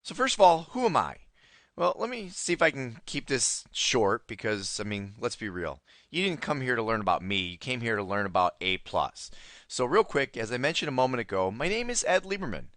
So first of all, who am I? Well, let me see if I can keep this short because, I mean, let's be real. You didn't come here to learn about me. You came here to learn about A+. So real quick, as I mentioned a moment ago, my name is Ed Lieberman.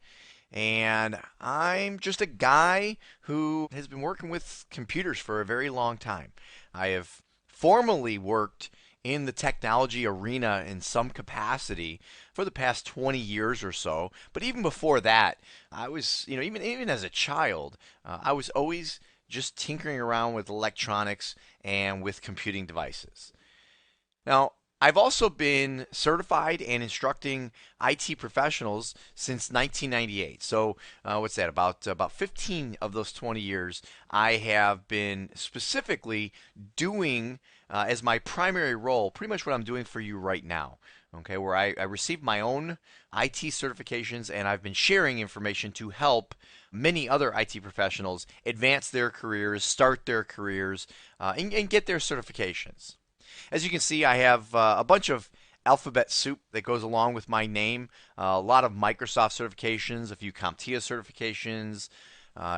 And I'm just a guy who has been working with computers for a very long time. I have formally worked in the technology arena in some capacity for the past 20 years or so. But even before that, I was, even as a child, I was always just tinkering around with electronics and with computing devices. Now, I've also been certified and instructing IT professionals since 1998. So, what's that? About 15 of those 20 years, I have been specifically doing as my primary role, pretty much what I'm doing for you right now. Okay, where I received my own IT certifications and I've been sharing information to help many other IT professionals advance their careers, start their careers, and get their certifications. As you can see, I have a bunch of alphabet soup that goes along with my name. A lot of Microsoft certifications, a few CompTIA certifications,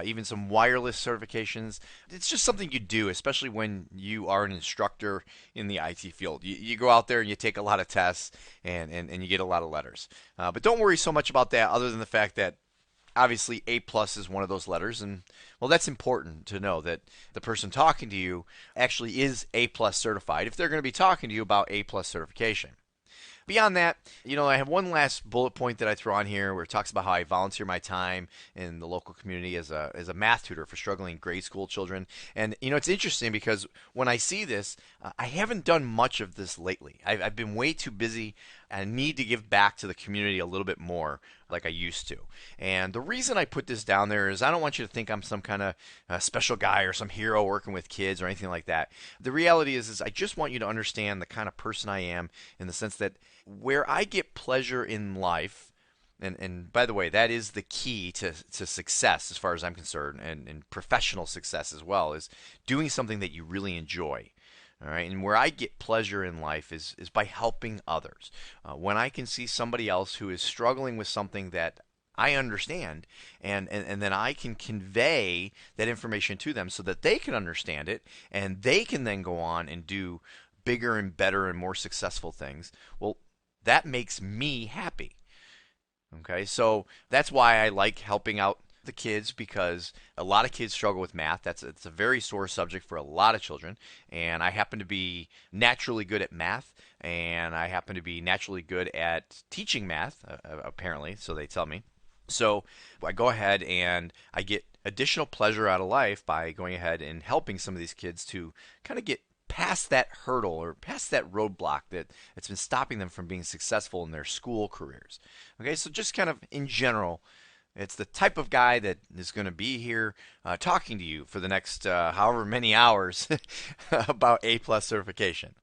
even some wireless certifications. It's just something you do, especially when you are an instructor in the IT field. You go out there and you take a lot of tests and you get a lot of letters. But don't worry so much about that, other than the fact that obviously A plus is one of those letters, and well, that's important to know that the person talking to you actually is A plus certified if they're going to be talking to you about A plus certification. Beyond that, I have one last bullet point that I throw on here where it talks about how I volunteer my time in the local community as a math tutor for struggling grade school children. And it's interesting because when I see this, I haven't done much of this lately. I've been way too busy. I need to give back to the community a little bit more like I used to. And the reason I put this down there is I don't want you to think I'm some kind of special guy or some hero working with kids or anything like that. The reality is I just want you to understand the kind of person I am, in the sense that where I get pleasure in life, and by the way, that is the key to success as far as I'm concerned, and professional success as well, is doing something that you really enjoy. All right, and where I get pleasure in life is by helping others. When I can see somebody else who is struggling with something that I understand, and then I can convey that information to them so that they can understand it, and they can then go on and do bigger and better and more successful things. Well, that makes me happy. Okay, so that's why I like helping out the kids, because a lot of kids struggle with math. It's a very sore subject for a lot of children, and I happen to be naturally good at math, and I happen to be naturally good at teaching math, apparently, so they tell me. So I go ahead and I get additional pleasure out of life by going ahead and helping some of these kids to kind of get past that hurdle or past that roadblock that's been stopping them from being successful in their school careers. Okay, so just kind of in general, it's the type of guy that is going to be here talking to you for the next however many hours about A plus certification.